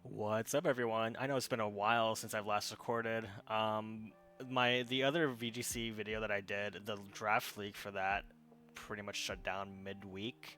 What's up, everyone? I know it's been a while since I've last recorded. The other VGC video that I did, the draft league for that, pretty much shut down midweek.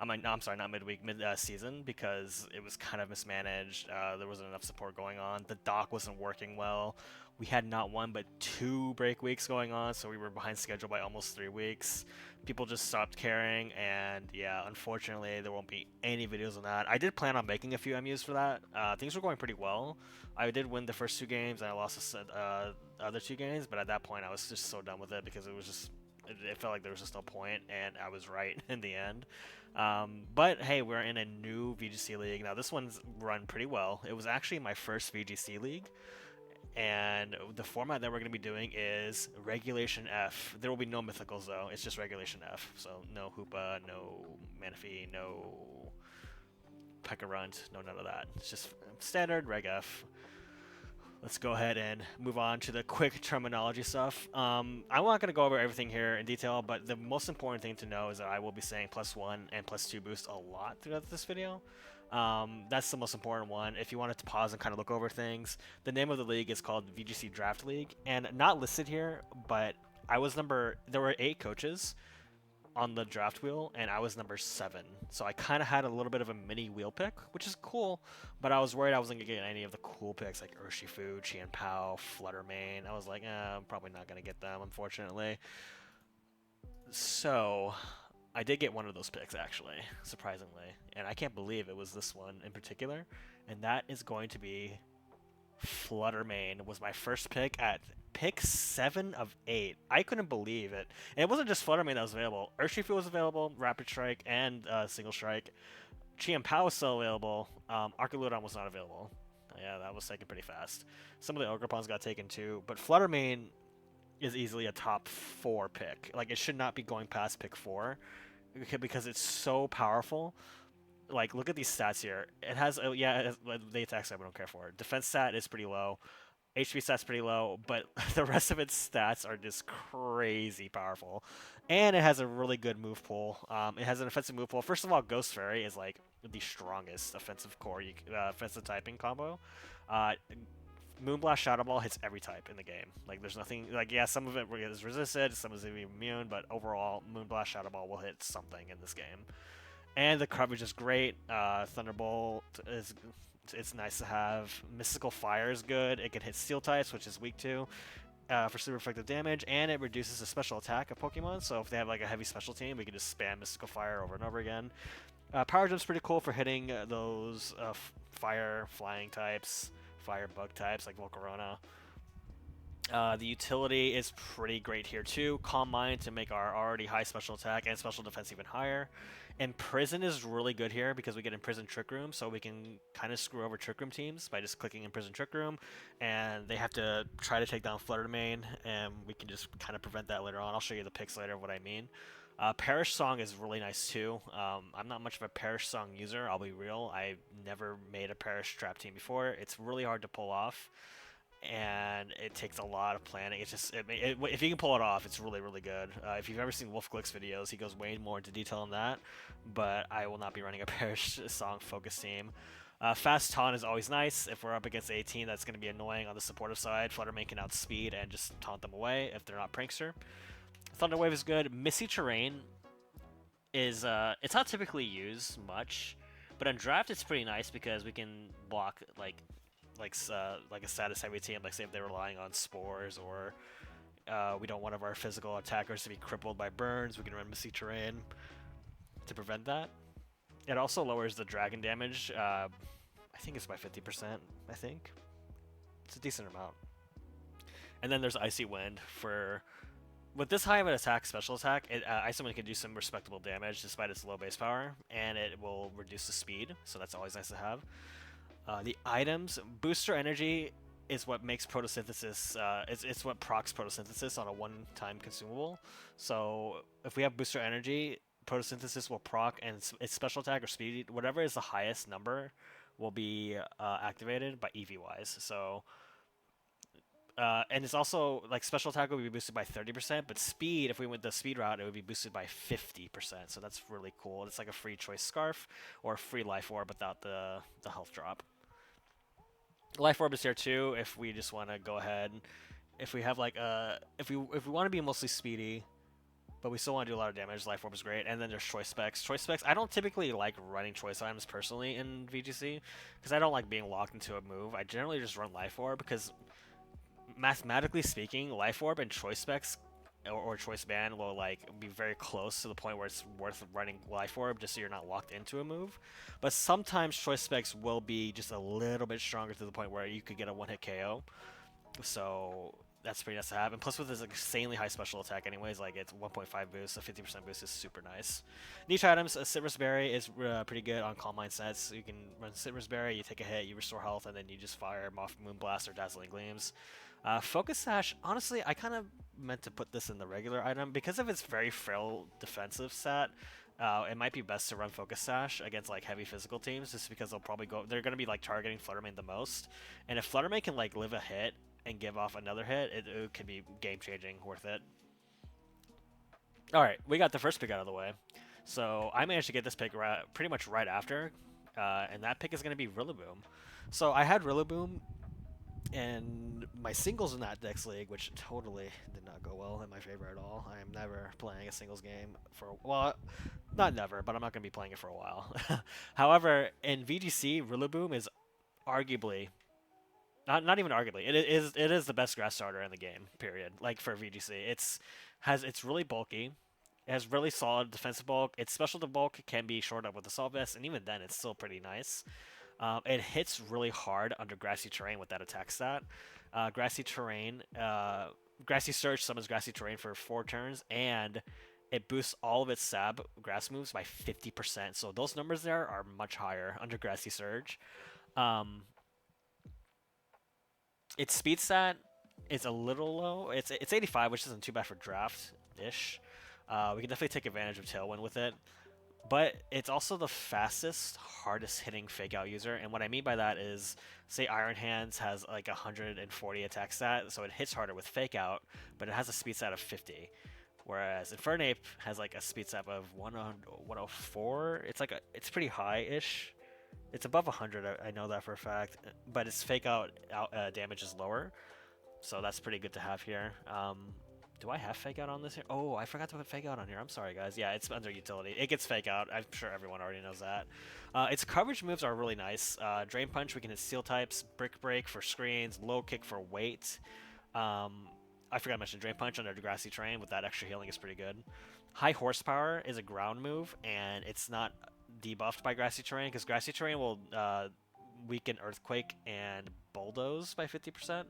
No, I'm sorry, not midweek, mid season because it was kind of mismanaged. There wasn't enough support going on. The dock wasn't working well. We had not one but two break weeks going on, so we were behind schedule by almost 3 weeks. People just stopped caring, and yeah, unfortunately, there won't be any videos on that. I did plan on making a few MUs for that. Things were going pretty well. I did win the first 2 games, and I lost the other 2 games, but at that point, I was just so done with it because it felt like there was just no point, and I was right in the end. But hey, we're in a new VGC league now. This one's run pretty well. It was actually my first VGC league, and the format that we're going to be doing is Regulation F. There will be no mythicals though. It's just Regulation F. So no Hoopa, no Manaphy, no Pekka Runt, no none of that. It's just standard Reg F. Let's go ahead and move on to the quick terminology stuff. I'm not going to go over everything here in detail, but the most important thing to know is that I will be saying +1 and +2 boost a lot throughout this video. That's the most important one. If you wanted to pause and kind of look over things, the name of the league is called VGC Draft League, and not listed here, but there were 8 coaches on the draft wheel, and I was number 7. So I kind of had a little bit of a mini wheel pick, which is cool, but I was worried I wasn't going to get any of the cool picks like Urshifu, Qian Pao, Fluttermane. I was like, I'm probably not going to get them, unfortunately. So I did get one of those picks, actually, surprisingly, and I can't believe it was this one in particular, and that is going to be Fluttermane. Was my first pick at pick 7 of 8. I couldn't believe it. And it wasn't just Fluttermane that was available. Urshifu was available, Rapid Strike, and Single Strike. Qian Pao was still available. Archaludon was not available. Yeah, that was taken pretty fast. Some of the Ogre got taken too, but Fluttermane is easily a top 4 pick. Like, it should not be going past pick 4 because it's so powerful. Like, look at these stats here. It has, the attack stat we don't care for. Defense stat is pretty low. HP stats pretty low, but the rest of its stats are just crazy powerful. And it has a really good move pool. It has an offensive move pool. First of all, Ghost Fairy is like the strongest offensive offensive typing combo. Uh, Moonblast Shadow Ball hits every type in the game. Like, there's nothing, like, yeah, some of it is resisted, some is immune, but overall, Moonblast Shadow Ball will hit something in this game. And the coverage is great. Thunderbolt is it's nice to have. Mystical Fire is good. It can hit Steel types, which is weak to for super effective damage, and it reduces the special attack of Pokemon. So if they have like a heavy special team, we can just spam Mystical Fire over and over again. Power Jump's pretty cool for hitting those fire flying types, fire bug types like Volcarona. The utility is pretty great here too. Calm Mind to make our already high special attack and special defense even higher. Imprison is really good here because we get Imprison Trick Room, so we can kind of screw over Trick Room teams by just clicking Imprison Trick Room, and they have to try to take down Fluttermane, and we can just kind of prevent that later on. I'll show you the picks later of what I mean. Perish Song is really nice too. I'm not much of a Perish Song user, I'll be real. I've never made a Perish Trap team before. It's really hard to pull off, and it takes a lot of planning. It's just if you can pull it off, it's really really good. If you've ever seen Wolf Glick's videos, he goes way more into detail on that. But I will not be running a Perish Song focus team. Fast Taunt is always nice. If we're up against a team that's going to be annoying on the supportive side, Fluttermane can outspeed and just taunt them away if they're not Prankster. Thunder Wave is good. Misty Terrain is it's not typically used much, but on draft it's pretty nice because we can block like a status heavy team, like say if they're relying on spores, or we don't want of our physical attackers to be crippled by burns, we can run Misty Terrain to prevent that. It also lowers the dragon damage. I think it's by 50%. I think it's a decent amount. And then there's Icy Wind for. With this high of an attack, special attack, Icy Wind can do some respectable damage despite its low base power, and it will reduce the speed, so that's always nice to have. The items, Booster Energy is what makes photosynthesis, it's what procs photosynthesis on a one-time consumable. So if we have Booster Energy, photosynthesis will proc, and its special attack or speed, whatever is the highest number, will be activated by EV-wise. So, and it's also, like, special attack will be boosted by 30%, but speed, if we went the speed route, it would be boosted by 50%. So that's really cool. It's like a free choice scarf or a free life orb without the health drop. Life Orb is here too if we just want to go ahead. If we have like if we want to be mostly speedy, but we still want to do a lot of damage, Life Orb is great. And then there's choice specs. Choice specs, I don't typically like running choice items personally in VGC because I don't like being locked into a move. I generally just run Life Orb because mathematically speaking, Life Orb and choice specs or choice band will like be very close to the point where it's worth running Life Orb just so you're not locked into a move. But sometimes choice specs will be just a little bit stronger to the point where you could get a one-hit KO. So that's pretty nice to have. And plus with this insanely high special attack anyways, like it's 1.5 boost, so 50% boost is super nice. Niche items, Citrus Berry is pretty good on Calm Mind sets. You can run Citrus Berry, you take a hit, you restore health, and then you just fire Moth Moonblast or Dazzling Gleams. Focus Sash, honestly, I kind of meant to put this in the regular item. Because of its very frail defensive set, it might be best to run Focus Sash against like heavy physical teams, just because they're going to be like targeting Fluttermane the most. And if Fluttermane can like live a hit and give off another hit, it could be game-changing, worth it. Alright, we got the first pick out of the way. So I managed to get this pick pretty much right after, and that pick is going to be Rillaboom. So I had Rillaboom and my singles in that Dex League, which totally did not go well in my favor at all. I am never playing a singles game well, not never, but I'm not going to be playing it for a while. However, in VGC, Rillaboom is arguably, not even arguably, it is the best grass starter in the game, period. Like for VGC, it's really bulky. It has really solid defensive bulk. Its special to bulk can be shored up with Assault Vest, and even then, it's still pretty nice. It hits really hard under Grassy Terrain with that attack stat. Grassy Terrain, Grassy Surge summons Grassy Terrain for 4 turns, and it boosts all of its Sab grass moves by 50%. So those numbers there are much higher under Grassy Surge. Its speed stat is a little low. It's 85, which isn't too bad for draft-ish. We can definitely take advantage of Tailwind with it. But it's also the fastest, hardest hitting fake out user. And what I mean by that is, say Iron Hands has like 140 attack stat, so it hits harder with fake out, but it has a speed stat of 50. Whereas Infernape has like a speed stat of 104. It's pretty high-ish. It's above 100, I know that for a fact. But its fake out damage is lower. So that's pretty good to have here. Do I have fake out on this here? Oh, I forgot to put fake out on here. I'm sorry, guys. Yeah, it's under utility. It gets fake out. I'm sure everyone already knows that. Its coverage moves are really nice. Drain Punch, we can hit Steel types. Brick Break for screens. Low Kick for weight. I forgot to mention Drain Punch under Grassy Terrain with that extra healing is pretty good. High Horsepower is a ground move, and it's not debuffed by Grassy Terrain, because Grassy Terrain will weaken Earthquake and Bulldoze by 50%.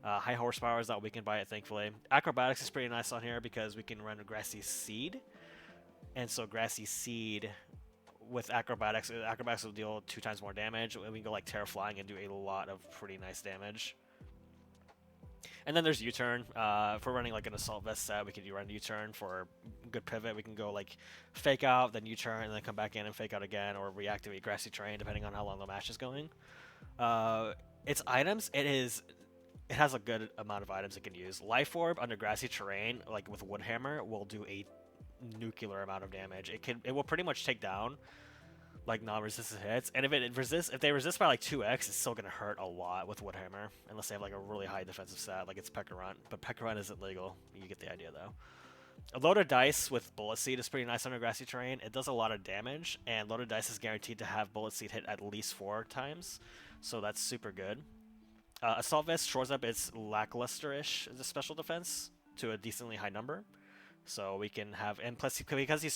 High Horsepower is not weakened by it, thankfully. Acrobatics is pretty nice on here because we can run a Grassy Seed. And so Grassy Seed with Acrobatics will deal 2 times more damage. We can go like Terra Flying and do a lot of pretty nice damage. And then there's U-Turn. For running like an Assault Vest set, we could run U-Turn for good pivot. We can go like Fake Out, then U-Turn, and then come back in and Fake Out again, or reactivate Grassy Terrain depending on how long the match is going. Its items, it has a good amount of items it can use. Life Orb under Grassy Terrain, like with Woodhammer, will do a nuclear amount of damage. It will pretty much take down like non-resistant hits, and if they resist by like 2x, it's still gonna hurt a lot with Woodhammer, unless they have like a really high defensive stat, like it's Pekka-Runt. But Pekka-Runt isn't legal. You get the idea though. A Loaded Dice with Bullet Seed is pretty nice under Grassy Terrain. It does a lot of damage, and Loaded Dice is guaranteed to have Bullet Seed hit at least 4 times, so that's super good. Assault Vest shores up its lackluster-ish special defense to a decently high number. So we can have, and plus because he's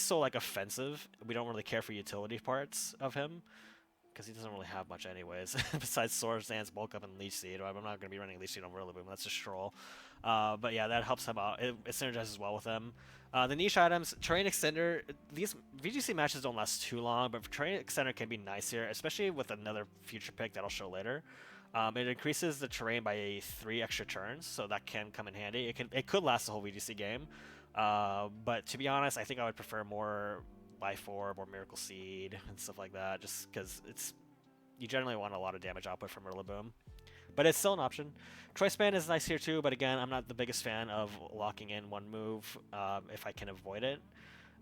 so like offensive, we don't really care for utility parts of him, because he doesn't really have much anyways, besides Swords Dance, Bulk Up, and Leech Seed. I'm not going to be running Leech Seed on Rillaboom, that's just troll. But yeah, that helps him out. It synergizes well with him. The niche items, Terrain Extender, these VGC matches don't last too long, but Terrain Extender can be nice here, especially with another future pick that I'll show later. It increases the terrain by 3 extra turns, so that can come in handy. It could last the whole VGC game, but to be honest, I think I would prefer more Life Orb or Miracle Seed and stuff like that, just because you generally want a lot of damage output from Rillaboom. But it's still an option. Choice Band is nice here too, but again, I'm not the biggest fan of locking in one move if I can avoid it.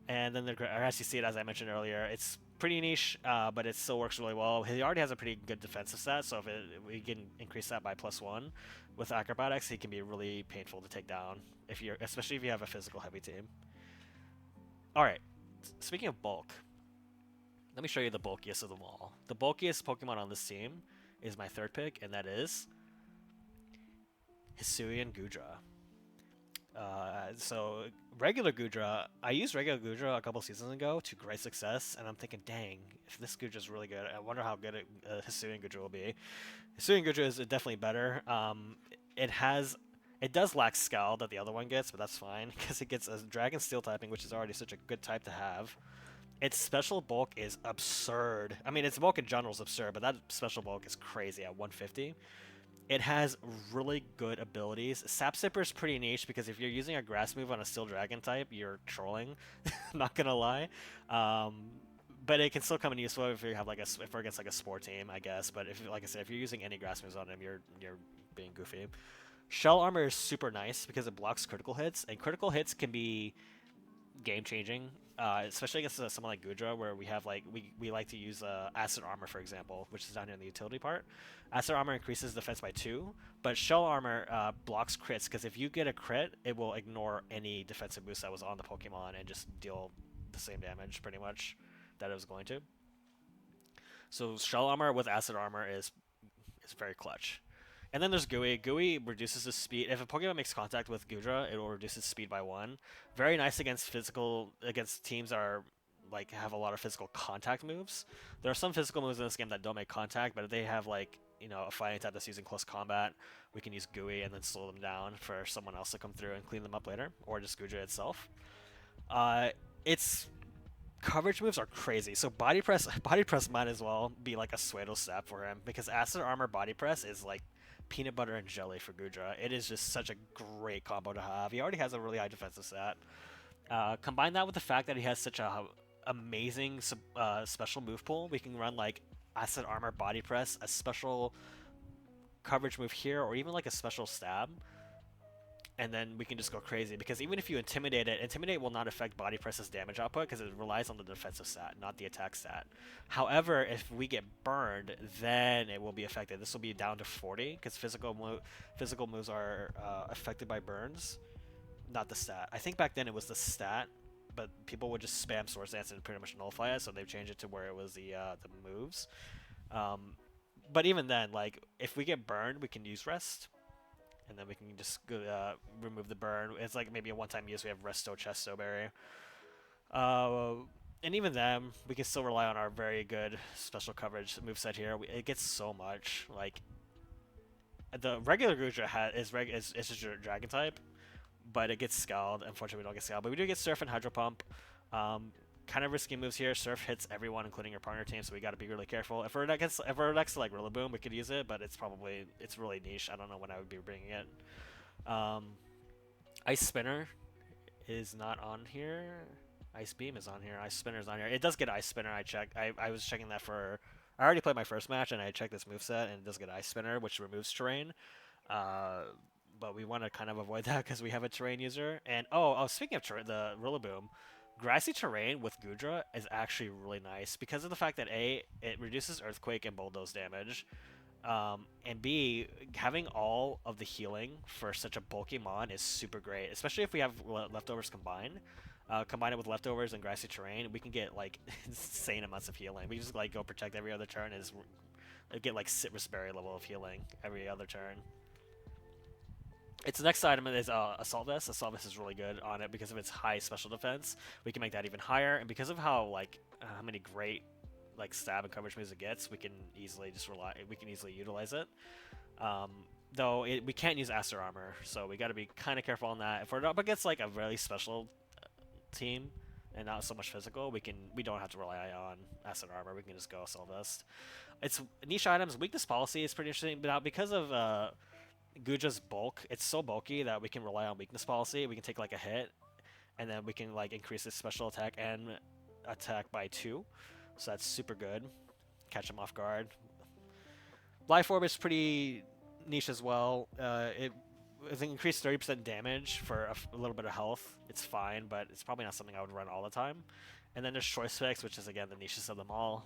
And then the Grassy Seed, as I mentioned earlier, it's pretty niche, but it still works really well. He already has a pretty good defensive stat, so if we can increase that by +1 with acrobatics, he can be really painful to take down if you're, especially if you have a physical heavy team. All right, speaking of bulk, let me show you the bulkiest of them all. The bulkiest Pokemon on this team is my third pick, and that is Hisuian Gudra. So regular Gudra, I used regular Gudra a couple seasons ago to great success, and I'm thinking, dang, if this Gudra is really good, I wonder how good Hisuian Gudra will be. Hisuian Gudra is definitely better. It does lack Scowl that the other one gets, but that's fine because it gets a Dragon Steel typing, which is already such a good type to have. Its special bulk is absurd. I mean, its bulk in general is absurd, but that special bulk is crazy at 150. It has really good abilities. Sap Sipper is pretty niche because if you're using a grass move on a Steel Dragon type, you're trolling. Not gonna lie. But it can still come in useful if you have if we're against like a sport team, I guess. But if, like I said, if you're using any grass moves on him, you're being goofy. Shell Armor is super nice because it blocks critical hits, and critical hits can be game changing. Especially against someone like Gudra, where we have we like to use Acid Armor, for example, which is down here in the utility part. Acid Armor increases defense by 2, but Shell Armor blocks crits, because if you get a crit, it will ignore any defensive boost that was on the Pokemon and just deal the same damage, pretty much, that it was going to. So Shell Armor with Acid Armor is very clutch. And then there's Gooey. Gooey reduces the speed. If a Pokemon makes contact with Gudra, it will reduce its speed by 1. Very nice against teams that are have a lot of physical contact moves. There are some physical moves in this game that don't make contact, but if they have a fighting type that's using close combat, we can use Gooey and then slow them down for someone else to come through and clean them up later, or just Gudra itself. Its coverage moves are crazy. So body press might as well be like a Suedo stab for him, because Acid Armor body press is like peanut butter and jelly for Gudra. It is just such a great combo to have. He already has a really high defensive stat. Combine that with the fact that he has such a amazing special move pool. We can run like Acid Armor body press, a special coverage move here, or even like a special stab. And then we can just go crazy, because even if you intimidate it, intimidate will not affect body press's damage output because it relies on the defensive stat, not the attack stat. However, if we get burned, then it will be affected. This will be down to 40 because physical moves are affected by burns, not the stat. I think back then it was the stat, but people would just spam Swords Dance and pretty much nullify it, so they've changed it to where it was the moves. But even then, if we get burned, we can use rest. And then we can just remove the burn. It's like maybe a one-time use. We have Resto, Chesto Berry. And even then, we can still rely on our very good special coverage moveset here. It gets so much. The regular Gudra is just a Dragon type, but it gets Scald. Unfortunately, we don't get Scald. But we do get Surf and Hydro Pump. Kind of risky moves here. Surf hits everyone, including your partner team, so we got to be really careful. If we're next to Rillaboom, we could use it, but it's really niche. I don't know when I would be bringing it. Ice Spinner is not on here. Ice Beam is on here. Ice Spinner is on here. It does get Ice Spinner. I was checking that for. I already played my first match, and I checked this moveset, and it does get Ice Spinner, which removes terrain. But we want to kind of avoid that because we have a terrain user. And speaking of the Rillaboom. Grassy terrain with Gudra is actually really nice because of the fact that A, it reduces Earthquake and Bulldoze damage, and B, having all of the healing for such a bulky mon is super great, especially if we have leftovers combined. Combine it with leftovers and grassy terrain, we can get insane amounts of healing. We just go protect every other turn and get Citrus Berry level of healing every other turn. Its next item is Assault Vest. Assault Vest is really good on it because of its high special defense. We can make that even higher, and because of how how many great stab and coverage moves it gets, we can easily utilize it. Though we can't use Acid Armor, so we got to be kind of careful on that. If we're up against a really special team and not so much physical, we don't have to rely on Acid Armor. We can just go Assault Vest. Its niche items weakness policy is pretty interesting, but now because of Gudra's bulk, it's so bulky that we can rely on weakness policy. We can take a hit, and then we can increase its special attack and attack by 2. So that's super good. Catch him off guard. Life Orb is pretty niche as well. It increased 30% damage for a little bit of health. It's fine, but it's probably not something I would run all the time. And then there's choice picks, which is again the niches of them all.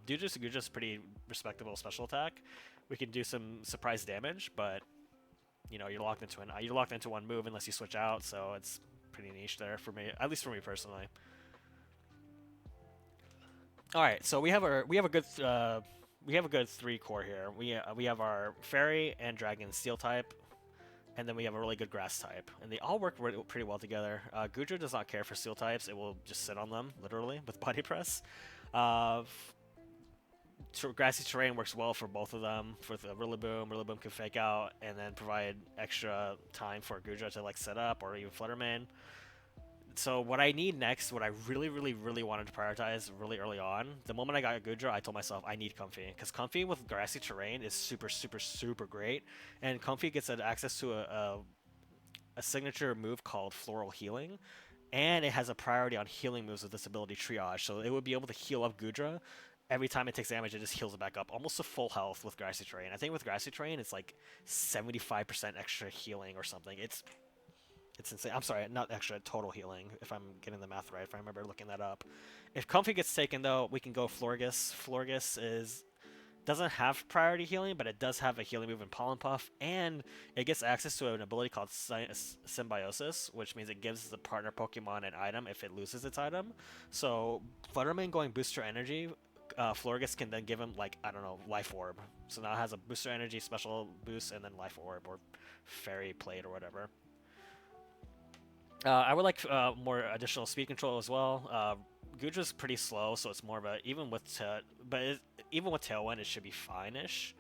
Guja's pretty respectable special attack. We can do some surprise damage, but you know, you're locked into one move unless you switch out, so it's pretty niche there for me, at least for me personally. All right, so we have a good three core here. We have our fairy and dragon steel type, and then we have a really good grass type, and they all work pretty well together. Gujo does not care for steel types; it will just sit on them literally with body press. Grassy terrain works well for both of them. For the Rillaboom, Rillaboom can fake out and then provide extra time for Gujo to like set up, or even Fluttermane. So what I need next, what I really wanted to prioritize really early on, the moment I got Gujo, I told myself I need Comfy, because Comfy with grassy terrain is super great, and Comfy gets access to a signature move called Floral Healing, and it has a priority on healing moves with this ability Triage, so it would be able to heal up Gudra. Every time it takes damage, it just heals it back up, almost to full health with Grassy Terrain. I think with Grassy Terrain, it's like 75% extra healing or something. It's insane. I'm sorry, not extra, total healing, if I'm getting the math right, if I remember looking that up. If Comfy gets taken, though, we can go Florges. Florges doesn't have priority healing, but it does have a healing move in Pollen Puff, and it gets access to an ability called Symbiosis, which means it gives the partner Pokemon an item if it loses its item. So Fluttermane going Booster Energy, Florges can then give him, like, I don't know, Life Orb. So now it has a Booster Energy special boost and then Life Orb or Fairy Plate or whatever. I would like more additional speed control as well. Gudra's pretty slow, so it's more of a even with Tailwind, it should be fine-ish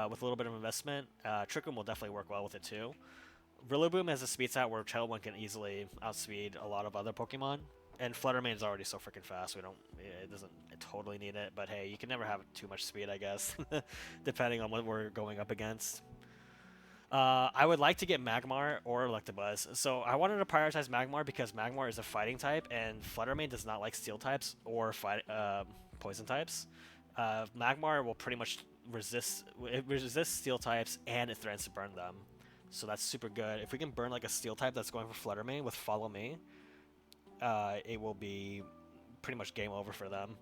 with a little bit of investment. Trick Room will definitely work well with it too. Rillaboom has a speed stat where Tailwind can easily outspeed a lot of other Pokemon, and Fluttermane is already so freaking fast. It doesn't totally need it, but hey, you can never have too much speed, I guess, depending on what we're going up against. I would like to get Magmar or Electabuzz. So I wanted to prioritize Magmar because Magmar is a fighting type, and Fluttermane does not like steel types or poison types. Magmar will pretty much resist steel types, and it threatens to burn them. So that's super good. If we can burn like a steel type that's going for Fluttermane with Follow Me, it will be pretty much game over for them.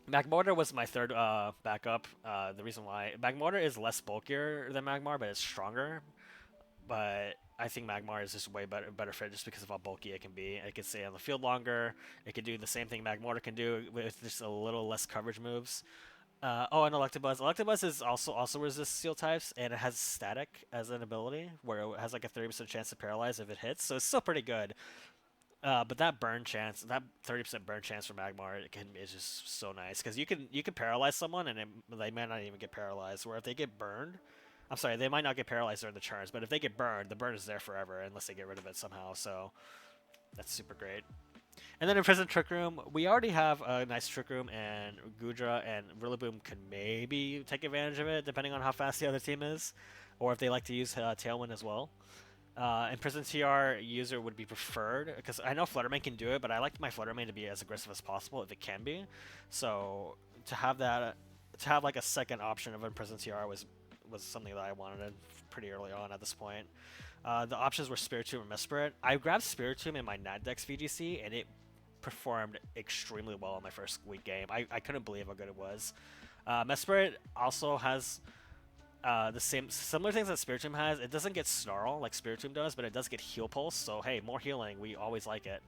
Magmortar was my third backup. The reason why Magmortar is less bulkier than Magmar, but it's stronger. But I think Magmar is just way better fit just because of how bulky it can be. It can stay on the field longer. It can do the same thing Magmortar can do with just a little less coverage moves. And Electabuzz. Electabuzz is also resists steel types, and it has static as an ability where it has like a 30% chance to paralyze if it hits. So it's still pretty good. But that burn chance, that 30% burn chance for Magmar, is just so nice because you can paralyze someone and they might not even get paralyzed. Where if they get burned, I'm sorry, they might not get paralyzed during the turns, but if they get burned, the burn is there forever unless they get rid of it somehow. So that's super great. And then in Prison Trick Room, we already have a nice Trick Room, and Gudra and Rillaboom can maybe take advantage of it depending on how fast the other team is, or if they like to use Tailwind as well. And Prison TR user would be preferred because I know Fluttermane can do it, but I like my Fluttermane to be as aggressive as possible if it can be. So to have like a second option of Prison TR was something that I wanted pretty early on at this point. The options were Spiritomb and Mesprit. I grabbed Spiritomb in my Natdex VGC, and it performed extremely well in my first week game. I couldn't believe how good it was. Mesprit also has the similar things that Spiritomb has. It doesn't get Snarl like Spiritomb does, but it does get Heal Pulse. So hey, more healing. We always like it.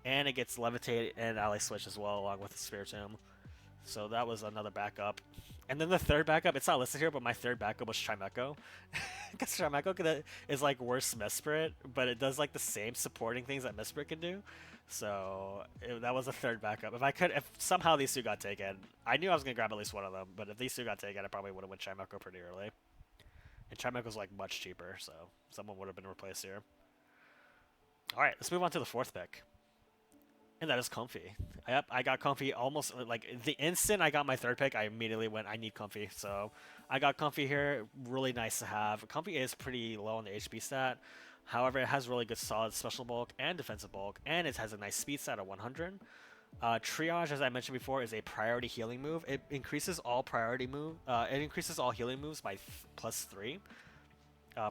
And it gets Levitate and Ally Switch as well, along with Spiritomb. So that was another backup. And then the third backup, it's not listed here, but my third backup was Chimecho. Because Chimecho is like worse Mesprit, but it does like the same supporting things that Mesprit can do. So that was a third backup. If somehow these two got taken, I knew I was going to grab at least one of them, but if these two got taken, I probably would have went Chimecho pretty early. And Chimecho's like much cheaper, so someone would have been replaced here. Alright, let's move on to the fourth pick. And that is Comfy. Yep, I got Comfy almost, like, the instant I got my third pick, I immediately went, I need Comfy. So I got Comfy here, really nice to have. Comfy is pretty low on the HP stat. However, it has really good solid special bulk and defensive bulk, and it has a nice speed stat of 100. Triage, as I mentioned before, is a priority healing move. It increases all healing moves by +3.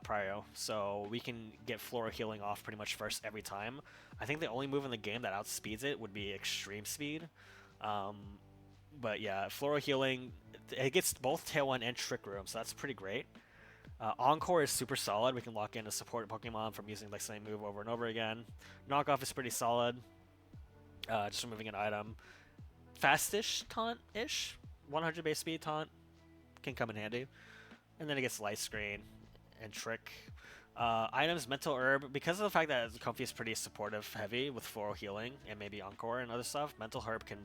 prio, so we can get Flora healing off pretty much first every time. I think the only move in the game that outspeeds it would be Extreme Speed. Um, but yeah, Flora healing, it gets both Tailwind and Trick Room, so that's pretty great. Encore is super solid. We can lock in a support Pokemon from using like same move over and over again. Knockoff is pretty solid. Just removing an item. Fastish taunt-ish, 100 base speed taunt can come in handy. And then it gets Light Screen and Trick. Items, Mental Herb, because of the fact that Comfy is pretty supportive heavy with floral healing and maybe Encore and other stuff, Mental Herb can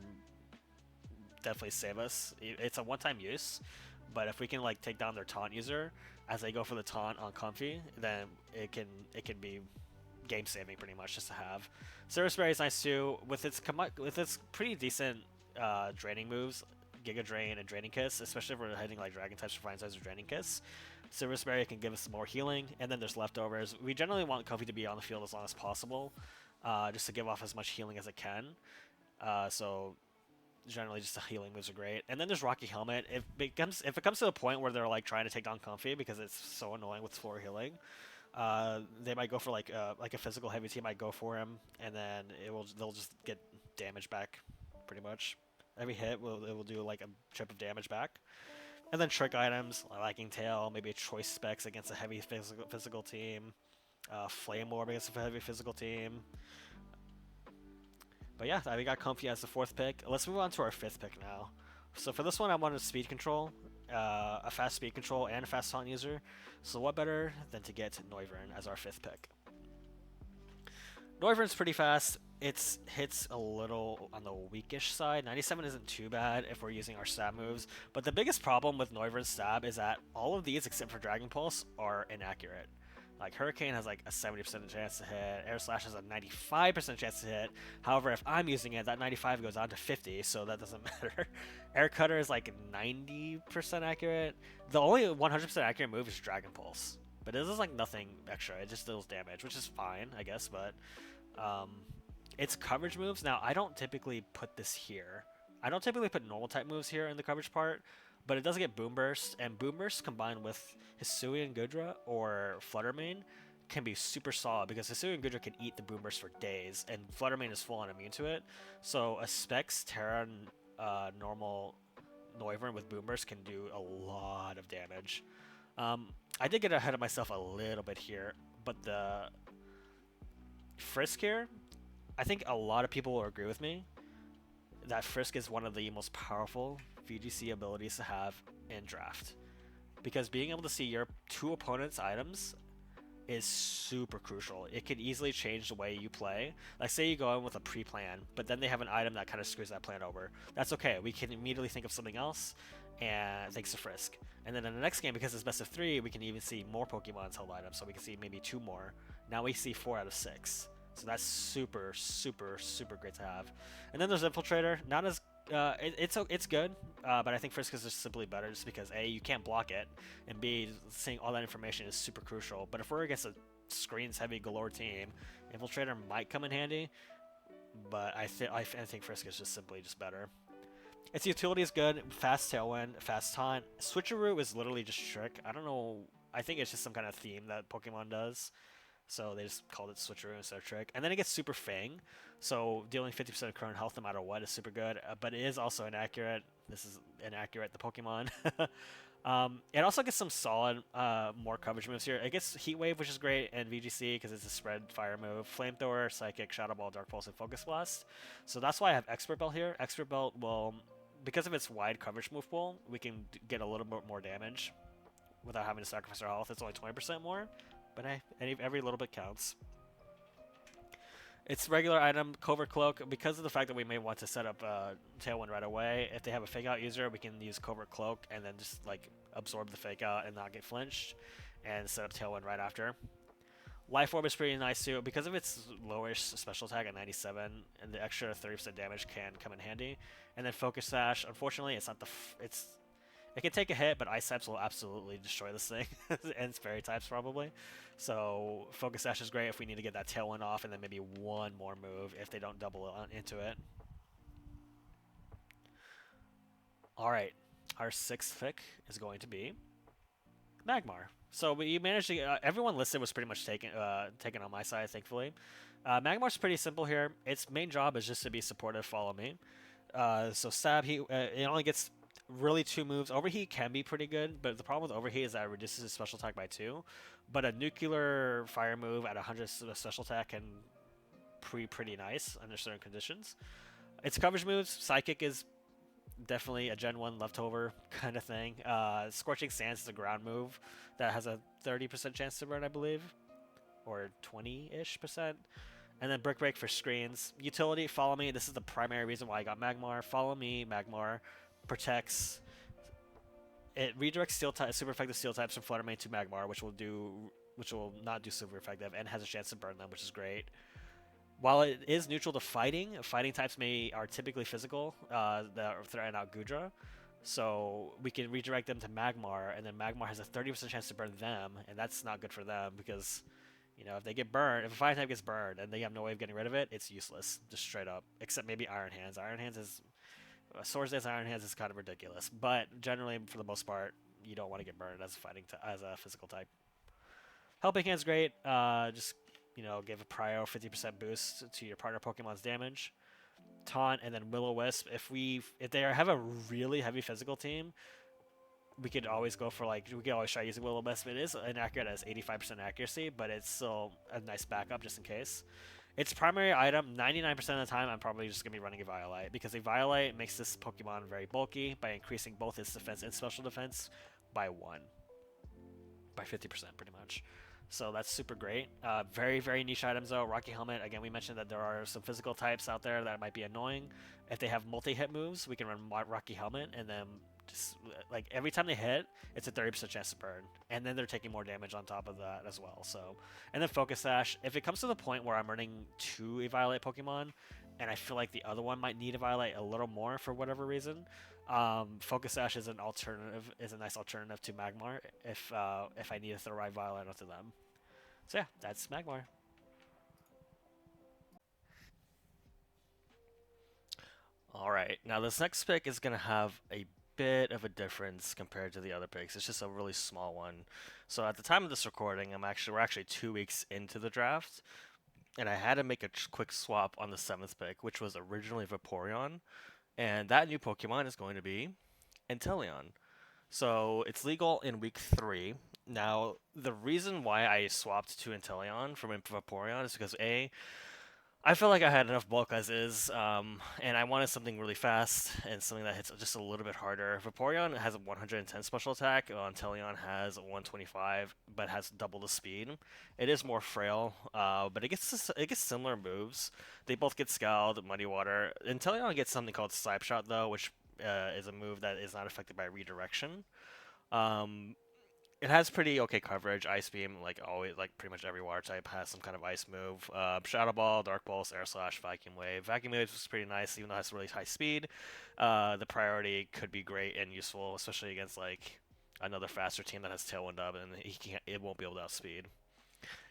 definitely save us. It's a one-time use, but if we can like take down their taunt user as they go for the taunt on Comfy, then it can be game saving pretty much just to have. Service Berry is nice too with its pretty decent draining moves, Giga Drain and Draining Kiss, especially if we're hitting like Dragon types for Fine Size or Draining Kiss. Service Berry can give us some more healing, and then there's leftovers. We generally want Comfy to be on the field as long as possible, just to give off as much healing as it can. So generally just the healing moves are great. And then there's Rocky Helmet. If it comes to the point where they're like trying to take down Comfy because it's so annoying with floor healing, they might go for like a physical heavy team might go for him, and then they'll just get damage back, pretty much. Every hit it will do like a chip of damage back. And then trick items, Lacking Tail, maybe a choice specs against a heavy physical team, Flame Orb against a heavy physical team. But yeah, we got Comfy as the 4th pick. Let's move on to our 5th pick now. So for this one, I wanted speed control, a fast speed control, and a fast taunt user. So what better than to get Noivern as our 5th pick? Noivern's pretty fast. It hits a little on the weakish side. 97 isn't too bad if we're using our stab moves. But the biggest problem with Noivern's stab is that all of these, except for Dragon Pulse, are inaccurate. Like Hurricane has like a 70% chance to hit. Air Slash has a 95% chance to hit. However, if I'm using it, that 95 goes down to 50, so that doesn't matter. Air Cutter is like 90% accurate. The only 100% accurate move is Dragon Pulse. But this is like nothing extra. It just deals damage, which is fine, I guess. But it's coverage moves. Now, I don't typically put this here. I don't typically put normal type moves here in the coverage part, but it does get Boom Burst, and Boom Burst combined with Hisuian Gudra or Fluttermane can be super solid because Hisuian Gudra can eat the Boom Burst for days, and Fluttermane is full on immune to it. So a Specs Terra normal Noivern with Boom Burst can do a lot of damage. I did get ahead of myself a little bit here, but the Frisk here, I think a lot of people will agree with me that Frisk is one of the most powerful VGC abilities to have in draft, because being able to see your 2 opponents' items is super crucial. It could easily change the way you play. Like say you go in with a pre-plan, but then they have an item that kind of screws that plan over. That's okay. We can immediately think of something else, and thanks to Frisk. And then in the next game, because it's best of 3, we can even see more Pokemon's held items. So we can see maybe 2 more. Now we see 4 out of 6. So that's super, super, super great to have. And then there's Infiltrator. Not as it's good, but I think Frisk is just simply better, just because A, you can't block it, and B, seeing all that information is super crucial. But if we're against a screens heavy galore team, Infiltrator might come in handy. But I think Frisk is just simply just better. Its utility is good. Fast Tailwind, fast taunt. Switcheroo is literally just trick. I don't know. I think it's just some kind of theme that Pokemon does. So they just called it Switcheroo instead of Trick. And then it gets Super Fang. So dealing 50% of current health no matter what is super good. But it is also inaccurate. This is inaccurate, the Pokemon. It also gets some solid more coverage moves here. It gets Heat Wave, which is great, and VGC because it's a spread fire move. Flamethrower, Psychic, Shadow Ball, Dark Pulse, and Focus Blast. So that's why I have Expert Belt here. Expert Belt will, because of its wide coverage move pool, we can get a little bit more damage without having to sacrifice our health. It's only 20% more. But hey, every little bit counts. It's regular item, Covert Cloak. Because of the fact that we may want to set up Tailwind right away, if they have a Fake Out user, we can use Covert Cloak and then just like absorb the Fake Out and not get flinched, and set up Tailwind right after. Life Orb is pretty nice too. Because of its lowish special attack at 97, and the extra 30% damage can come in handy. And then Focus Sash, unfortunately, it's not the it can take a hit, but Ice types will absolutely destroy this thing, and Fairy types probably. So Focus Sash is great if we need to get that Tailwind off, and then maybe one more move if they don't double into it. All right, our 6th pick is going to be Magmar. So we managed to. Everyone listed was pretty much taken on my side, thankfully. Magmar's pretty simple here. Its main job is just to be supportive. Follow me. So stab heat. It only gets really two moves. Overheat can be pretty good, but the problem with overheat is that it reduces its special attack by two. But a nuclear fire move at 100 special attack can pretty nice under certain conditions. Its coverage moves, Psychic is definitely a Gen 1 leftover kind of thing. Scorching Sands is a ground move that has a 30% chance to burn, I believe, or 20-ish percent. And then Brick Break for screens. Utility, Follow Me. This is the primary reason why I got Magmar. Follow Me, Magmar protects. It redirects super effective steel types from Fluttermane to Magmar, which will not do super effective, and has a chance to burn them, which is great. While it is neutral to fighting, fighting types are typically physical that threaten out Gudra. So we can redirect them to Magmar, and then Magmar has a 30% chance to burn them, and that's not good for them because, if they get burned, if a fighting type gets burned and they have no way of getting rid of it, it's useless, just straight up. Except maybe Iron Hands. Iron Hands is Swords Dance Iron Hands is kind of ridiculous, but generally for the most part, you don't want to get burned as as a physical type. Helping Hand's great. Just give a prior 50% boost to your partner Pokemon's damage. Taunt and then Will-O-Wisp. If they have a really heavy physical team, we could always go for we could always try using Will-O-Wisp. It is inaccurate as 85% accuracy, but it's still a nice backup just in case. Its primary item, 99% of the time, I'm probably just going to be running Eviolite because Eviolite makes this Pokemon very bulky by increasing both its defense and special defense by 50% pretty much. So that's super great. Very, very niche items though. Rocky Helmet, again, we mentioned that there are some physical types out there that might be annoying. If they have multi-hit moves, we can run Rocky Helmet and then just every time they hit, it's a 30% chance to burn. And then they're taking more damage on top of that as well. So, and then Focus Sash. If it comes to the point where I'm running two Eviolite Pokemon and I feel like the other one might need Eviolite a little more for whatever reason, Focus Sash is a nice alternative to Magmar if I need to throw Eviolite onto them. So yeah, that's Magmar. All right, now this next pick is gonna have a bit of a difference compared to the other picks. It's just a really small one. So at the time of this recording, we're actually 2 weeks into the draft, and I had to make a quick swap on the seventh pick, which was originally Vaporeon, and that new Pokemon is going to be Inteleon. So it's legal in week 3. Now, the reason why I swapped to Inteleon from Vaporeon is because I feel like I had enough bulk as is, and I wanted something really fast and something that hits just a little bit harder. Vaporeon has a 110 special attack, Inteleon has 125, but has double the speed. It is more frail, but it gets similar moves. They both get Scald, Muddy Water. Inteleon gets something called Snipe Shot though, which is a move that is not affected by redirection. Um, it has pretty okay coverage. Ice Beam, like always, like pretty much every water type has some kind of ice move. Shadow Ball, Dark Pulse, Air Slash, Vacuum Wave. Vacuum Wave is pretty nice, even though it has really high speed. The priority could be great and useful, especially against like another faster team that has Tailwind up, and it won't be able to outspeed.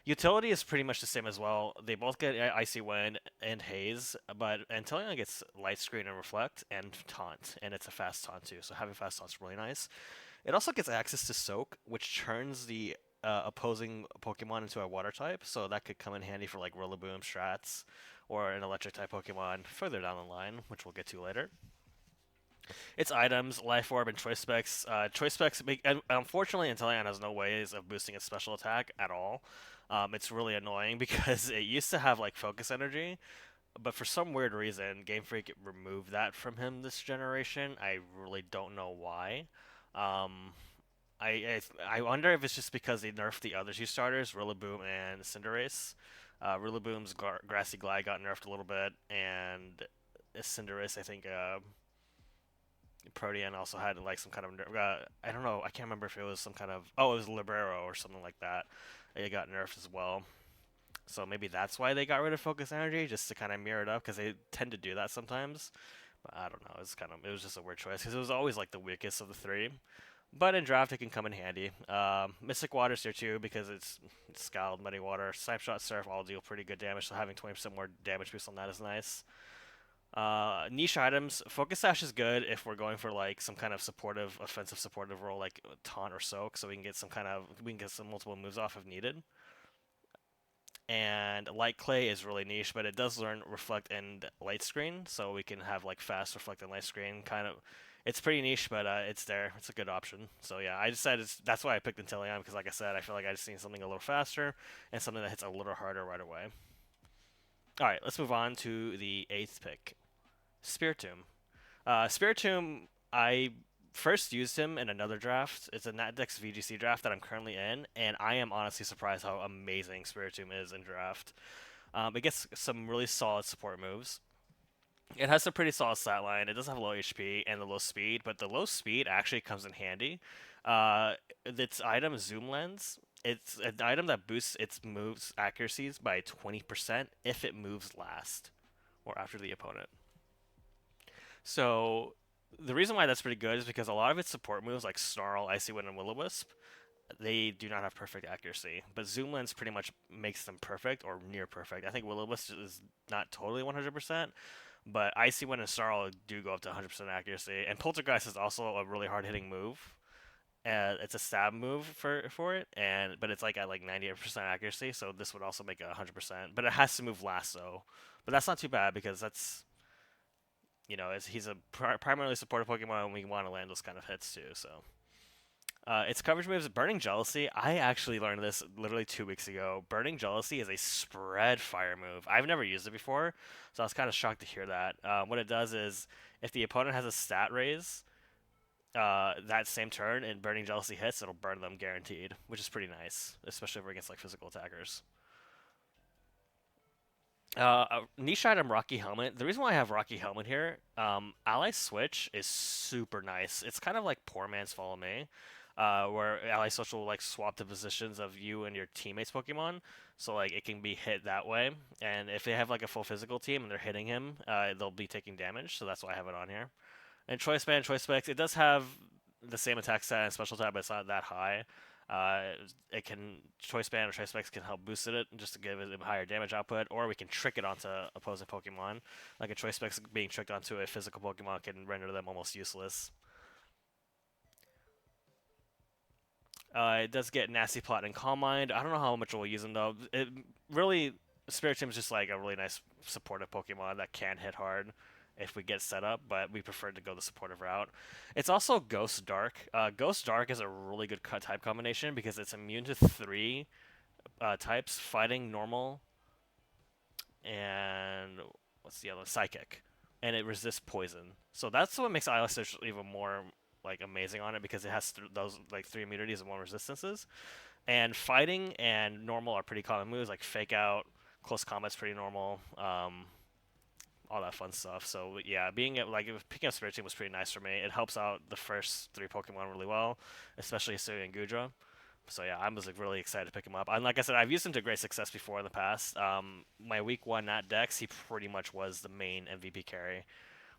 Utility is pretty much the same as well. They both get Icy Wind and Haze, but Inteleon gets Light Screen and Reflect and Taunt, and it's a fast taunt too, so having fast taunt is really nice. It also gets access to Soak, which turns the opposing Pokemon into a water type, so that could come in handy for like Rillaboom, Strats, or an electric type Pokemon further down the line, which we'll get to later. Its items, Life Orb, and Choice Specs. Unfortunately, Inteleon has no ways of boosting its special attack at all. It's really annoying because it used to have like Focus Energy, but for some weird reason, Game Freak removed that from him this generation. I really don't know why. Um, I wonder if it's just because they nerfed the other two starters, Rillaboom and Cinderace. Rillaboom's Grassy Glide got nerfed a little bit, and Cinderace, I think, Protean also had like some kind of I don't know, I can't remember if it was some kind of it was Librero or something like that. It got nerfed as well. So maybe that's why they got rid of Focus Energy, just to kind of mirror it up, because they tend to do that sometimes. But I don't know. It was just a weird choice because it was always like the weakest of the three. But in draft, it can come in handy. Mystic Water's here too because it's Scald, Muddy Water, Snipe Shot, Surf all deal pretty good damage. So having 20% more damage boost on that is nice. Niche items, Focus Sash is good if we're going for like some kind of supportive, offensive supportive role like Taunt or Soak, so we can get some multiple moves off if needed. And Light Clay is really niche, but it does learn Reflect and Light Screen, so we can have like fast Reflect and Light Screen. Kind of, it's pretty niche, but it's there. It's a good option. So yeah, I decided that's why I picked Inteleon because, like I said, I feel like I just need something a little faster and something that hits a little harder right away. All right, let's move on to the eighth pick, Spiritomb. Spiritomb, I first used him in another draft. It's a Natdex VGC draft that I'm currently in, and I am honestly surprised how amazing Spiritomb is in draft. It gets some really solid support moves. It has a pretty solid stat line. It does have low HP and the low speed, but the low speed actually comes in handy. Its item Zoom Lens. It's an item that boosts its moves accuracies by 20% if it moves last or after the opponent. So the reason why that's pretty good is because a lot of its support moves like Snarl, Icy Wind, and Will-O-Wisp, they do not have perfect accuracy. But Zoom Lens pretty much makes them perfect or near perfect. I think Will-O-Wisp is not totally 100%, but Icy Wind and Snarl do go up to 100% accuracy. And Poltergeist is also a really hard hitting move. It's a stab move for it, but it's like at like 98% accuracy, so this would also make it 100%. But it has to move last though. But that's not too bad because that's he's a primarily supportive Pokemon, and we want to land those kind of hits too. So, its coverage moves, Burning Jealousy. I actually learned this literally 2 weeks ago. Burning Jealousy is a spread fire move. I've never used it before, so I was kind of shocked to hear that. What it does is, if the opponent has a stat raise, that same turn and Burning Jealousy hits, it'll burn them guaranteed, which is pretty nice, especially if we're against like physical attackers. Niche item Rocky Helmet. The reason why I have Rocky Helmet here, Ally Switch is super nice. It's kind of like Poor Man's Follow Me, where Ally Switch will like swap the positions of you and your teammates' Pokemon, so like it can be hit that way. And if they have like a full physical team and they're hitting him, they'll be taking damage. So that's why I have it on here. And Choice Specs, it does have the same attack stat and special attack, but it's not that high. It can Choice Band or Choice Specs can help boost it just to give it a higher damage output, or we can trick it onto opposing Pokemon. Like a Choice Specs being tricked onto a physical Pokemon can render them almost useless. It does get Nasty Plot and Calm Mind. I don't know how much we'll use them though. It really Spiritomb is just like a really nice supportive Pokemon that can hit hard if we get set up, but we prefer to go the supportive route. It's also Ghost Dark. Ghost Dark is a really good cut type combination because it's immune to three types: fighting, normal, and what's the other? Psychic, and it resists poison. So that's what makes Elastic even more like amazing on it because it has those like three immunities and one resistances. And fighting and normal are pretty common moves like Fake Out, close combat's pretty normal. All that fun stuff. So yeah, picking up Spirit Team was pretty nice for me. It helps out the first three Pokemon really well, especially Asiri and Gudra. So yeah, I was like really excited to pick him up. And like I said, I've used him to great success before in the past. My week one Nat Dex, he pretty much was the main MVP carry.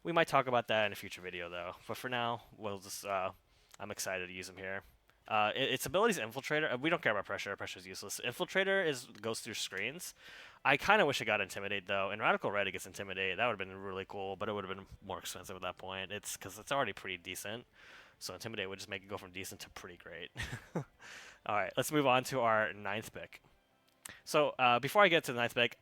We might talk about that in a future video though. But for now, we'll just I'm excited to use him here. Its ability is Infiltrator. We don't care about Pressure. Pressure is useless. Infiltrator goes through screens. I kind of wish it got Intimidate though. In Radical Red, it gets Intimidate. That would have been really cool, but it would have been more expensive at that point. It's because it's already pretty decent. So Intimidate would just make it go from decent to pretty great. All right, let's move on to our ninth pick. So before I get to the ninth pick,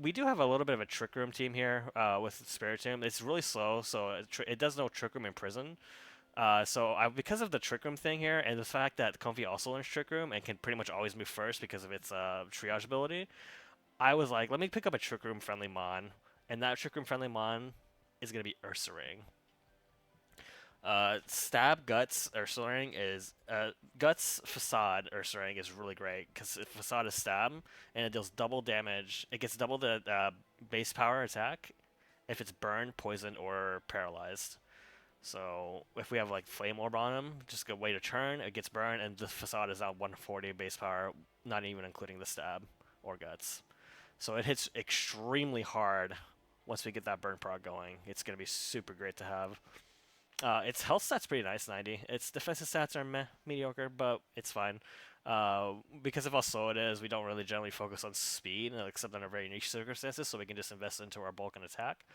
we do have a little bit of a Trick Room team here with Spiritomb. It's really slow, so it does no Trick Room in Prison. Because of the Trick Room thing here, and the fact that Comfy also learns Trick Room and can pretty much always move first because of its triage ability, I was like, let me pick up a Trick Room friendly Mon, and that Trick Room friendly Mon is gonna be Ursaring. Stab Guts Ursaring is Guts Facade Ursaring is really great because Facade is stab and it deals double damage. It gets double the base power attack if it's burned, poisoned, or paralyzed. So if we have like Flame Orb on him, just go wait a turn, it gets burned, and the Facade is now 140 base power, not even including the stab or guts. So it hits extremely hard once we get that burn prog going. It's gonna be super great to have. Its health stats pretty nice, 90. Its defensive stats are mediocre, but it's fine. Because of how slow it is, we don't really generally focus on speed, except under very niche circumstances, so we can just invest into our bulk and attack,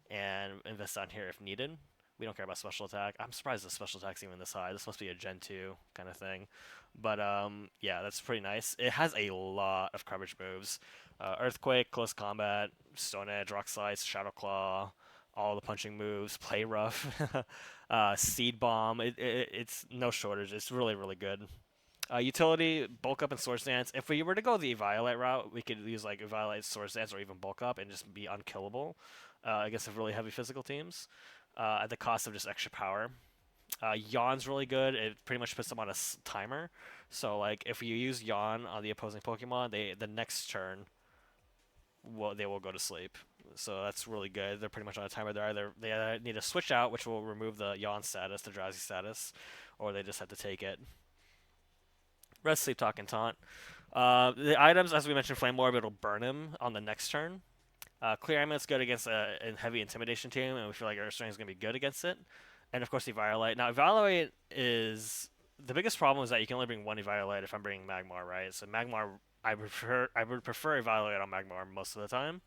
and invest on here if needed. We don't care about special attack. I'm surprised the special attack's even this high. This must be a Gen 2 kind of thing. But yeah, that's pretty nice. It has a lot of coverage moves. Earthquake, Close Combat, Stone Edge, Rock Slice, Shadow Claw, all the punching moves, Play Rough, Seed Bomb. It's no shortage. It's really, really good. Utility, bulk up and Swords Dance. If we were to go the Eviolite route, we could use like Eviolite, Swords Dance, or even bulk up and just be unkillable against the really heavy physical teams at the cost of just extra power. Yawn's really good. It pretty much puts them on a timer. So like if you use Yawn on the opposing Pokemon, the next turn they will go to sleep. So that's really good. They're pretty much on a timer. They either need to switch out, which will remove the Yawn status, the drowsy status, or they just have to take it. Rest, Sleep, Talk, and Taunt. The items, as we mentioned, Flame Orb, it'll burn him on the next turn. Clear Amulet's good against a heavy Intimidation team, and we feel like Earth Strength is going to be good against it. And of course, Eviolite. Now, Eviolite is the biggest problem is that you can only bring one Eviolite if I'm bringing Magmar, right? So Magmar, I would prefer Eviolite on Magmar most of the time.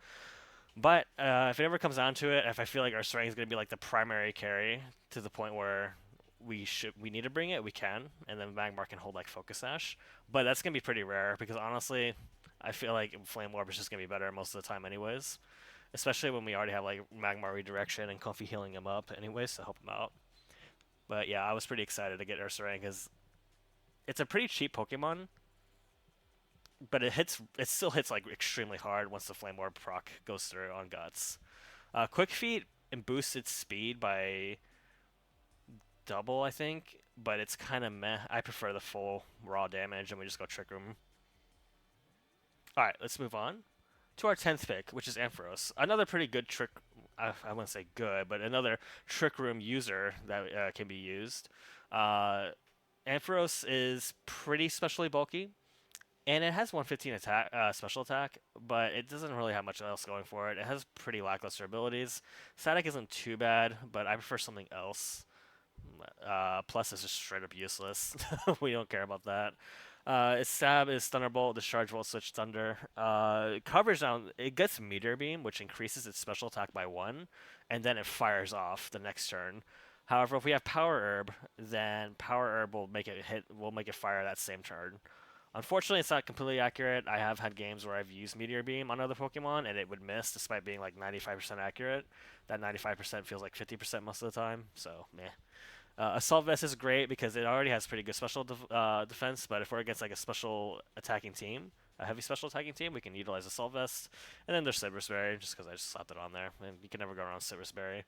But if it ever comes down to it, if I feel like our strength is going to be like the primary carry to the point where we need to bring it, we can, and then Magmar can hold like Focus Sash. But that's going to be pretty rare because honestly, I feel like Flame Orb is just going to be better most of the time, anyways. Especially when we already have like Magmar Redirection and Comfy healing him up, anyways, to help him out. But yeah, I was pretty excited to get Ursaring because it's a pretty cheap Pokemon, but it still hits like extremely hard once the Flame Orb proc goes through on Guts. Quick Feet and boosts its speed by double, I think, but it's kind of meh. I prefer the full raw damage, and we just go Trick Room. All right, let's move on to our 10th pick, which is Ampharos. Another pretty good trick. I wouldn't say good, but another Trick Room user that can be used. Ampharos is pretty specially bulky, and it has 115 attack, special attack, but it doesn't really have much else going for it. It has pretty lackluster abilities. Static isn't too bad, but I prefer something else. Plus, it's just straight up useless. We don't care about that. Its stab is Thunderbolt, Discharge Volt, Switch Thunder. Coverage down, it gets Meteor Beam, which increases its special attack by 1, and then it fires off the next turn. However, if we have Power Herb, then Power Herb will make it fire that same turn. Unfortunately, it's not completely accurate. I have had games where I've used Meteor Beam on other Pokemon, and it would miss despite being like 95% accurate. That 95% feels like 50% most of the time, so meh. Assault Vest is great because it already has pretty good special defense, but if we're against like a special attacking team, a heavy special attacking team, we can utilize Assault Vest. And then there's Citrus Berry, just because I just slapped it on there, and you can never go around Citrus Berry.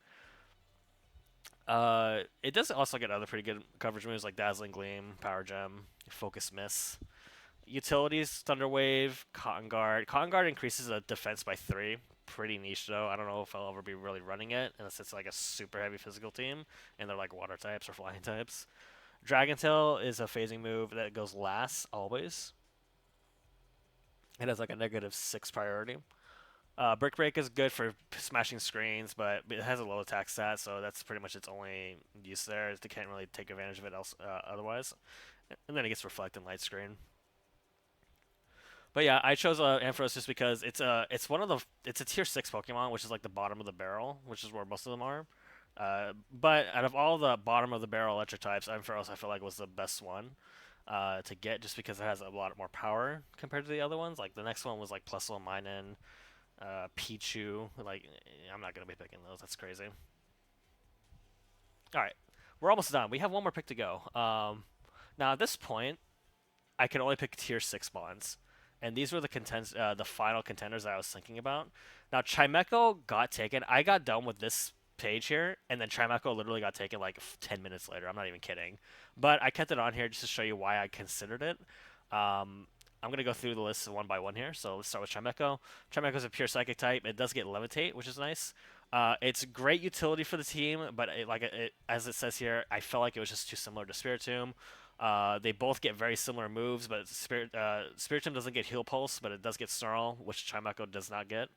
It does also get other pretty good coverage moves like Dazzling Gleam, Power Gem, Focus Miss. Utilities, Thunder Wave, Cotton Guard. Cotton Guard increases the defense by 3. Pretty niche though. I don't know if I'll ever be really running it unless it's like a super heavy physical team and they're like water types or flying types. Dragon Tail is a phasing move that goes last always. It has like a -6 priority. Brick Break is good for smashing screens, but it has a low attack stat, so that's pretty much its only use there. They can't really take advantage of it otherwise. And then it gets Reflect and Light Screen. But yeah, I chose Ampharos just because it's a tier 6 Pokemon, which is like the bottom of the barrel, which is where most of them are. But out of all the bottom of the barrel electric types, Ampharos I feel like was the best one to get just because it has a lot more power compared to the other ones. Like the next one was like Plusle, Minun, Pichu. Like I'm not gonna be picking those. That's crazy. All right, we're almost done. We have one more pick to go. Now at this point, I can only pick tier 6 bonds. And these were the final contenders that I was thinking about. Now, Chimecho got taken. I got done with this page here, and then Chimecho literally got taken like 10 minutes later. I'm not even kidding. But I kept it on here just to show you why I considered it. I'm going to go through the list one by one here. So let's start with Chimecho. Chimecho is a pure Psychic type. It does get Levitate, which is nice. It's great utility for the team, but as it says here, I felt like it was just too similar to Spiritomb. They both get very similar moves, but Spiritomb doesn't get Heal Pulse, but it does get Snarl, which Chimecho does not get.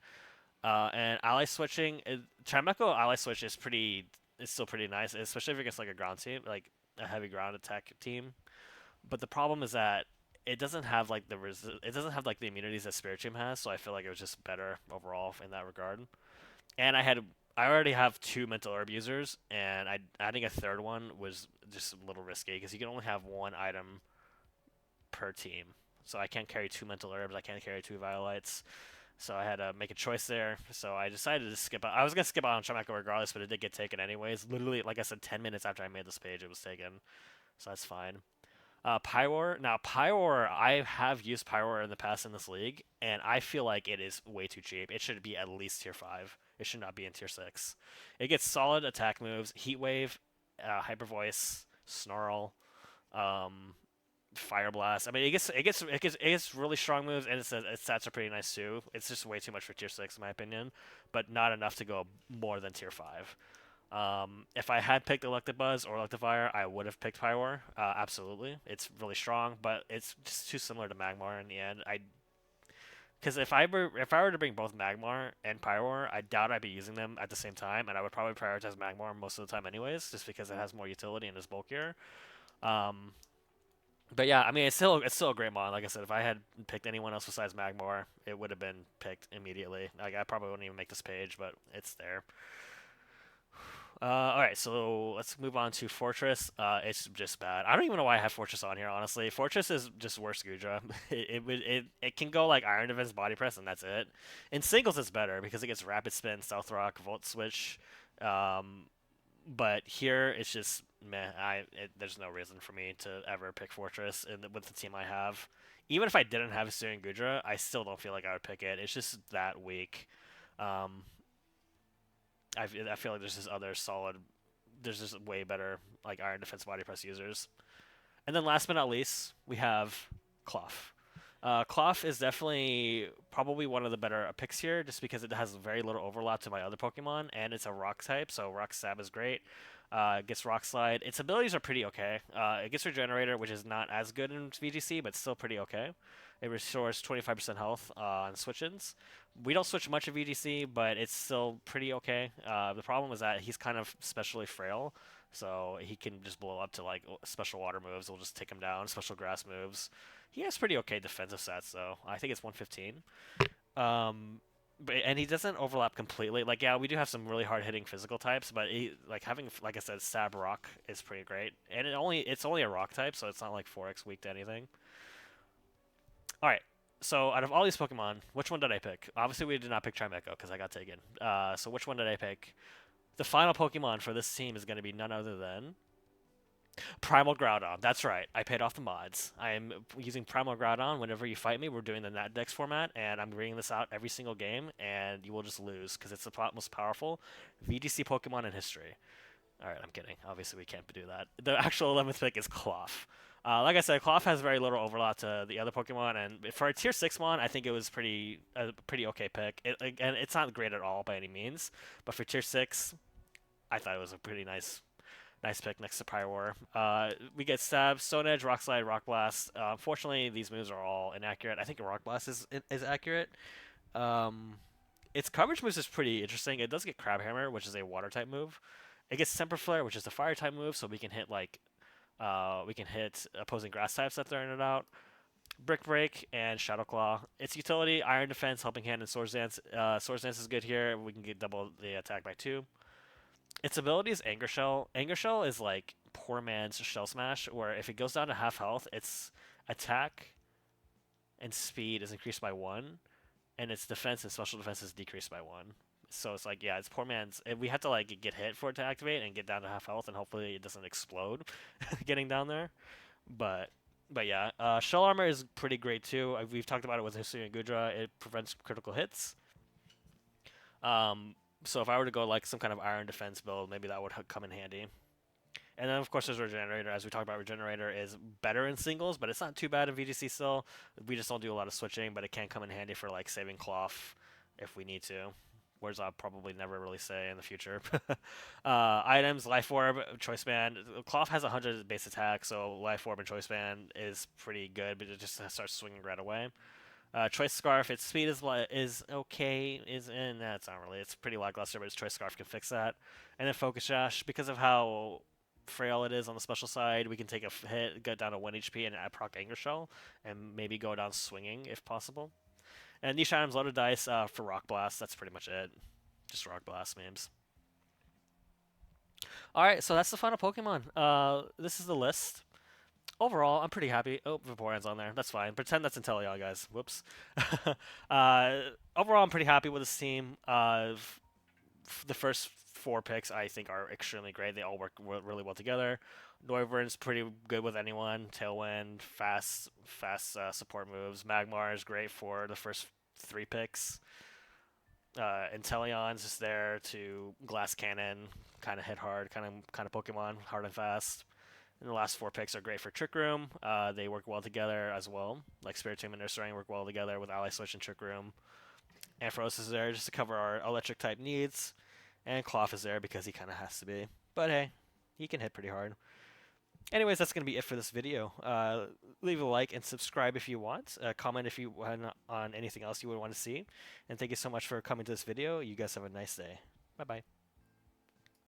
And ally switching, Chimecho ally switch is pretty is still pretty nice, especially if you're against like a ground team, like a heavy ground attack team. But the problem is that it doesn't have like it doesn't have like the immunities that Spirit Team has, so I feel like it was just better overall in that regard. And I already have two mental herb users, and adding a third one was just a little risky because you can only have one item per team. So I can't carry two mental herbs, I can't carry two violets. So I had to make a choice there. So I decided to skip out. I was gonna skip out on Shamako regardless, but it did get taken anyways. Literally, like I said, 10 minutes after I made this page, it was taken. So that's fine. Pyroar. Now, Pyroar, I have used Pyroar in the past in this league, and I feel like it is way too cheap. It should be at least tier 5. It should not be in tier 6. It gets solid attack moves, Heat Wave, Hyper Voice, Snarl, um, Fire Blast. I mean, it gets really strong moves, and its stats are pretty nice too. It's just way too much for tier 6 in my opinion, but not enough to go more than tier 5. If I had picked Electabuzz or Electivire, I would have picked Pyroar. Absolutely, it's really strong, but it's just too similar to Magmar in the end. Because if I were to bring both Magmar and Pyroar, I doubt I'd be using them at the same time, and I would probably prioritize Magmar most of the time anyways, just because it has more utility and is bulkier. Um, but yeah, I mean, it's still a great mod. Like I said, if I had picked anyone else besides Magmar, it would have been picked immediately. Like I probably wouldn't even make this page, but it's there. All right, so let's move on to Fortress. It's just bad. I don't even know why I have Fortress on here. Honestly, Fortress is just worse Gudra. It can go like Iron Defense, Body Press, and that's it. In singles, it's better because it gets Rapid Spin, Stealth Rock, Volt Switch. Um, but here it's just meh. There's no reason for me to ever pick Fortress with the team I have. Even if I didn't have Syrian Gudra, I still don't feel like I would pick it. It's just that weak. Um, I feel like there's just other solid, there's just way better like Iron Defense Body Press users. And then last but not least, we have Cloth. Cloth is definitely probably one of the better picks here, just because it has very little overlap to my other Pokemon, and it's a Rock type, so Rock Stab is great. It gets Rock Slide. Its abilities are pretty okay. It gets Regenerator, which is not as good in VGC, but still pretty okay. It restores 25% health on switch-ins. We don't switch much of VGC, but it's still pretty okay. The problem is that he's kind of specially frail, so he can just blow up to like special water moves. Will just take him down. Special grass moves. He has pretty okay defensive stats, though. I think it's 115. And he doesn't overlap completely. Like, yeah, we do have some really hard hitting physical types, but like having, like I said, Stab Rock is pretty great. And it's only a rock type, so it's not like 4x weak to anything. All right. So out of all these Pokemon, which one did I pick? Obviously, we did not pick Trimeco because I got taken. So which one did I pick? The final Pokemon for this team is going to be none other than Primal Groudon. That's right. I paid off the mods. I am using Primal Groudon whenever you fight me. We're doing the Nat Dex format, and I'm reading this out every single game, and you will just lose because it's the most powerful VGC Pokemon in history. All right, I'm kidding. Obviously, we can't do that. The actual 11th pick is Cloth. Like I said, Cloth has very little overlap to the other Pokemon, and for a Tier 6 mon, I think it was pretty okay pick. And it's not great at all by any means, but for Tier 6, I thought it was a pretty nice pick next to Pyroar. We get Stab, Stone Edge, Rock Slide, Rock Blast. Unfortunately, these moves are all inaccurate. I think Rock Blast is accurate. Its coverage moves is pretty interesting. It does get Crab Hammer, which is a Water type move. It gets Temper Flare, which is a Fire type move, so we can hit opposing Grass types that they're in and out. Brick Break and Shadow Claw. Its utility: Iron Defense, Helping Hand, and Swords Dance. Swords Dance is good here. We can get double the attack by 2. Its ability is Anger Shell. Anger Shell is like poor man's Shell Smash, where if it goes down to half health, its attack and speed is increased by 1, and its defense and special defense is decreased by 1. So it's like, yeah, it's poor man's. We have to like get hit for it to activate and get down to half health, and hopefully it doesn't explode getting down there. But yeah, Shell Armor is pretty great too. We've talked about it with Hisuian Gudra. It prevents critical hits. So if I were to go like some kind of Iron Defense build, maybe that would come in handy. And then of course there's Regenerator. As we talked about, Regenerator is better in singles, but it's not too bad in VGC still. We just don't do a lot of switching, but it can come in handy for like saving Cloth if we need to. Words I'll probably never really say in the future. Items, Life Orb, Choice Band. Cloth has 100 base attack, so Life Orb and Choice Band is pretty good, but it just starts swinging right away. Choice Scarf, its speed is okay. It's not really. It's pretty lackluster, but its Choice Scarf can fix that. And then Focus Sash, because of how frail it is on the special side, we can take a hit, get down to 1 HP, and add proc Anger Shell, and maybe go down swinging if possible. And niche items, loaded dice for Rock Blast. That's pretty much it. Just Rock Blast memes. All right, so that's the final Pokemon. This is the list. Overall, I'm pretty happy. Oh, Vaporeon's on there. That's fine. Pretend that's Inteleon, guys. Whoops. uh, Overall, I'm pretty happy with this team. The first 4 picks, I think, are extremely great. They all work really well together. Noivern's pretty good with anyone. Tailwind, fast support moves. Magmar is great for the first 3 picks. Inteleon's just there to Glass Cannon, kind of hit hard, kind of Pokemon, hard and fast. And the last 4 picks are great for Trick Room. They work well together as well. Like Spiritomb and Nursery work well together with Ally Switch and Trick Room. Ampharos is there just to cover our electric type needs. And Cloth is there because he kind of has to be. But hey, he can hit pretty hard. Anyways, that's going to be it for this video. Leave a like and subscribe if you want. Comment if you want on anything else you would want to see. And thank you so much for coming to this video. You guys have a nice day. Bye-bye.